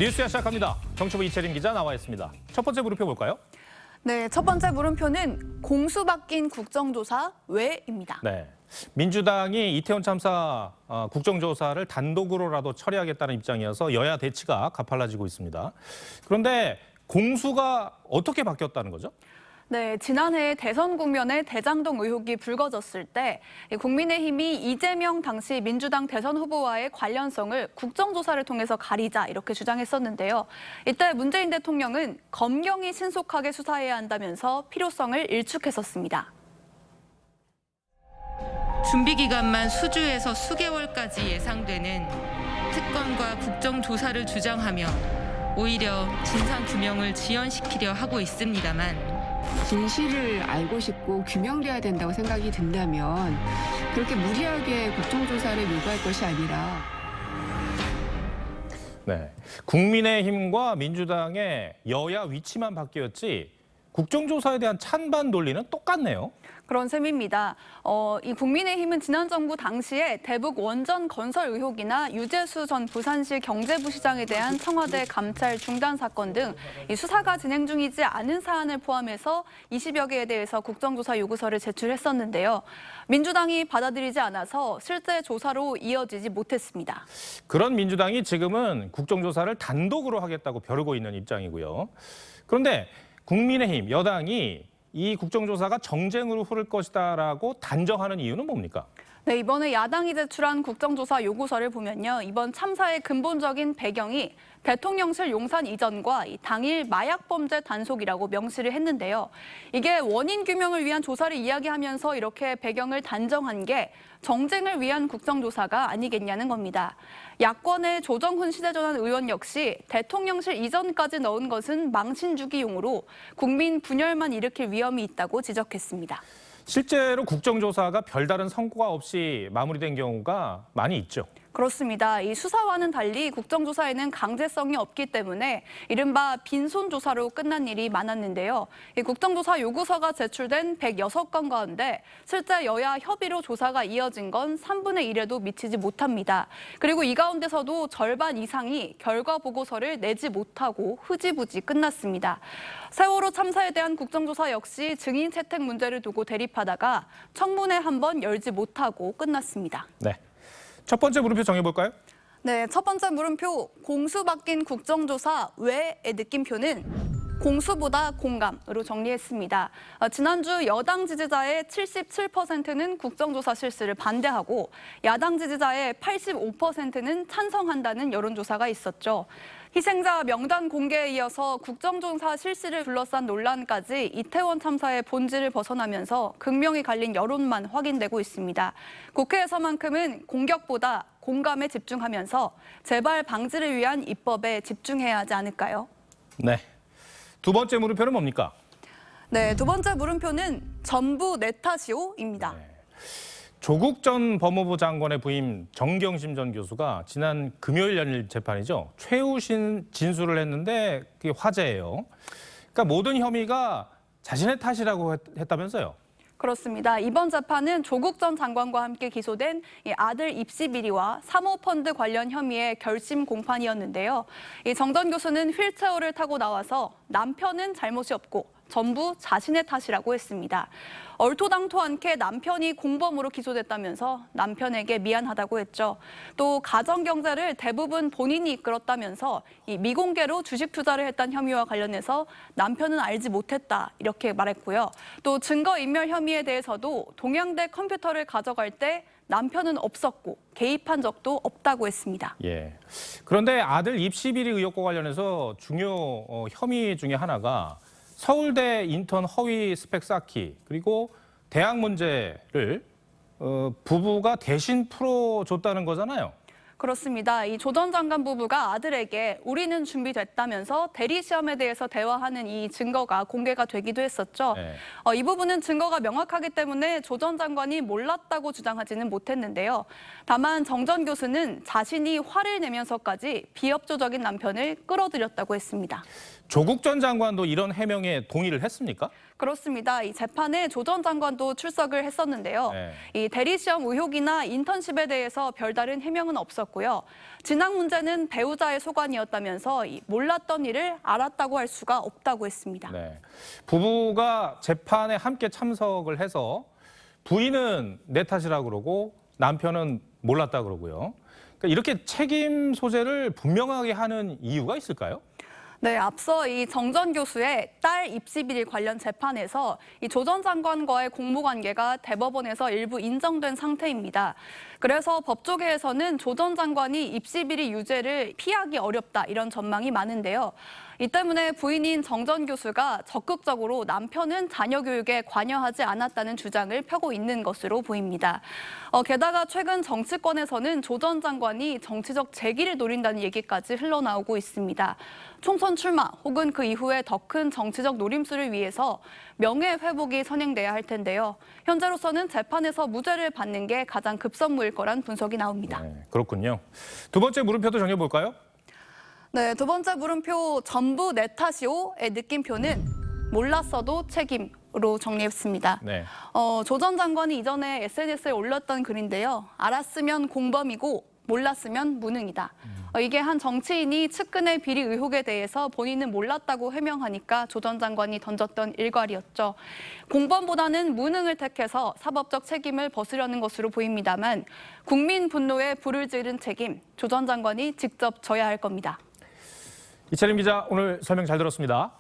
뉴스야 시작합니다. 정치부 이채린 기자 나와 있습니다. 첫 번째 물음표 볼까요? 네, 첫 번째 물음표는 공수 바뀐 국정조사 왜입니다. 네, 민주당이 이태원 참사 국정조사를 단독으로라도 처리하겠다는 입장이어서 여야 대치가 가팔라지고 있습니다. 그런데 공수가 어떻게 바뀌었다는 거죠? 네, 지난해 대선 국면에 대장동 의혹이 불거졌을 때 국민의힘이 이재명 당시 민주당 대선 후보와의 관련성을 국정조사를 통해서 가리자 이렇게 주장했었는데요. 이때 문재인 대통령은 검경이 신속하게 수사해야 한다면서 필요성을 일축했었습니다. 준비 기간만 수주에서 수개월까지 예상되는 특검과 국정조사를 주장하며 오히려 진상규명을 지연시키려 하고 있습니다만 진실을 알고 싶고 규명돼야 된다고 생각이 든다면 그렇게 무리하게 국정조사를 요구할 것이 아니라 네, 국민의힘과 민주당의 여야 위치만 바뀌었지 국정조사에 대한 찬반 논리는 똑같네요. 그런 셈입니다. 이 국민의힘은 지난 정부 당시에 대북 원전 건설 의혹이나 유재수 전 부산시 경제부시장에 대한 청와대 감찰 중단 사건 등 이 수사가 진행 중이지 않은 사안을 포함해서 20여 개에 대해서 국정조사 요구서를 제출했었는데요. 민주당이 받아들이지 않아서 실제 조사로 이어지지 못했습니다. 그런 민주당이 지금은 국정조사를 단독으로 하겠다고 벼르고 있는 입장이고요. 그런데 국민의힘 여당이 이 국정조사가 정쟁으로 흐를 것이다라고 단정하는 이유는 뭡니까? 네, 이번에 야당이 제출한 국정조사 요구서를 보면요. 이번 참사의 근본적인 배경이 대통령실 용산 이전과 이 당일 마약 범죄 단속이라고 명시를 했는데요. 이게 원인 규명을 위한 조사를 이야기하면서 이렇게 배경을 단정한 게 정쟁을 위한 국정조사가 아니겠냐는 겁니다. 야권의 조정훈 시대전환 의원 역시 대통령실 이전까지 넣은 것은 망신 주기용으로 국민 분열만 일으킬 위험이 있다고 지적했습니다. 실제로 국정조사가 별다른 성과가 없이 마무리된 경우가 많이 있죠. 그렇습니다. 이 수사와는 달리 국정조사에는 강제성이 없기 때문에 이른바 빈손조사로 끝난 일이 많았는데요. 이 국정조사 요구서가 제출된 106건 가운데 실제 여야 협의로 조사가 이어진 건 3분의 1에도 미치지 못합니다. 그리고 이 가운데서도 절반 이상이 결과 보고서를 내지 못하고 흐지부지 끝났습니다. 세월호 참사에 대한 국정조사 역시 증인 채택 문제를 두고 대립하다가 청문회 한 번 열지 못하고 끝났습니다. 네. 첫 번째 물음표 정해볼까요? 네, 첫 번째 물음표 공수 바뀐 국정조사 왜의 느낌표는 공수보다 공감으로 정리했습니다. 지난주 여당 지지자의 77%는 국정조사 실시를 반대하고 야당 지지자의 85%는 찬성한다는 여론조사가 있었죠. 희생자 명단 공개에 이어서 국정조사 실시를 둘러싼 논란까지 이태원 참사의 본질을 벗어나면서 극명히 갈린 여론만 확인되고 있습니다. 국회에서만큼은 공격보다 공감에 집중하면서 재발 방지를 위한 입법에 집중해야 하지 않을까요? 네. 두 번째 물음표는 뭡니까? 네, 두 번째 물음표는 전부 내 탓이오입니다. 네. 조국 전 법무부 장관의 부인 정경심 전 교수가 지난 금요일 열릴 재판이죠. 최우신 진술을 했는데 그게 화제예요. 그러니까 모든 혐의가 자신의 탓이라고 했다면서요. 그렇습니다. 이번 재판은 조국 전 장관과 함께 기소된 아들 입시 비리와 사모펀드 관련 혐의의 결심 공판이었는데요. 정 전 교수는 휠체어를 타고 나와서 남편은 잘못이 없고 전부 자신의 탓이라고 했습니다. 얼토당토 않게 남편이 공범으로 기소됐다면서 남편에게 미안하다고 했죠. 또 가정경제를 대부분 본인이 이끌었다면서 이 미공개로 주식 투자를 했다는 혐의와 관련해서 남편은 알지 못했다 이렇게 말했고요. 또 증거인멸 혐의에 대해서도 동양대 컴퓨터를 가져갈 때 남편은 없었고 개입한 적도 없다고 했습니다. 예. 그런데 아들 입시 비리 의혹과 관련해서 중요 혐의 중에 하나가 서울대 인턴 허위 스펙 쌓기 그리고 대학 문제를 부부가 대신 풀어줬다는 거잖아요. 그렇습니다. 이 조 전 장관 부부가 아들에게 우리는 준비됐다면서 대리 시험에 대해서 대화하는 이 증거가 공개가 되기도 했었죠. 네. 이 부분은 증거가 명확하기 때문에 조 전 장관이 몰랐다고 주장하지는 못했는데요. 다만 정 전 교수는 자신이 화를 내면서까지 비협조적인 남편을 끌어들였다고 했습니다. 조국 전 장관도 이런 해명에 동의를 했습니까? 그렇습니다. 이 재판에 조 전 장관도 출석을 했었는데요. 네. 이 대리시험 의혹이나 인턴십에 대해서 별다른 해명은 없었고요. 진학 문제는 배우자의 소관이었다면서 이 몰랐던 일을 알았다고 할 수가 없다고 했습니다. 네. 부부가 재판에 함께 참석을 해서 부인은 내 탓이라 그러고 남편은 몰랐다 그러고요. 그러니까 이렇게 책임 소재를 분명하게 하는 이유가 있을까요? 네, 앞서 이 정전 교수의 딸 입시 비리 관련 재판에서 이 조 전 장관과의 공모 관계가 대법원에서 일부 인정된 상태입니다. 그래서 법조계에서는 조 전 장관이 입시 비리 유죄를 피하기 어렵다 이런 전망이 많은데요. 이 때문에 부인인 정 전 교수가 적극적으로 남편은 자녀 교육에 관여하지 않았다는 주장을 펴고 있는 것으로 보입니다. 게다가 최근 정치권에서는 조 전 장관이 정치적 재기를 노린다는 얘기까지 흘러나오고 있습니다. 총선 출마 혹은 그 이후에 더 큰 정치적 노림수를 위해서 명예 회복이 선행돼야 할 텐데요. 현재로서는 재판에서 무죄를 받는 게 가장 급선무일 거란 분석이 나옵니다. 네, 그렇군요. 두 번째 물음표도 정해볼까요? 네, 두 번째 물음표 전부 내 탓이오의 느낌표는 몰랐어도 책임으로 정리했습니다. 네. 조 전 장관이 이전에 SNS에 올렸던 글인데요. 알았으면 공범이고 몰랐으면 무능이다. 이게 한 정치인이 측근의 비리 의혹에 대해서 본인은 몰랐다고 해명하니까 조 전 장관이 던졌던 일괄이었죠. 공범보다는 무능을 택해서 사법적 책임을 벗으려는 것으로 보입니다만 국민 분노에 불을 지른 책임 조 전 장관이 직접 져야 할 겁니다. 이채림 기자 오늘 설명 잘 들었습니다.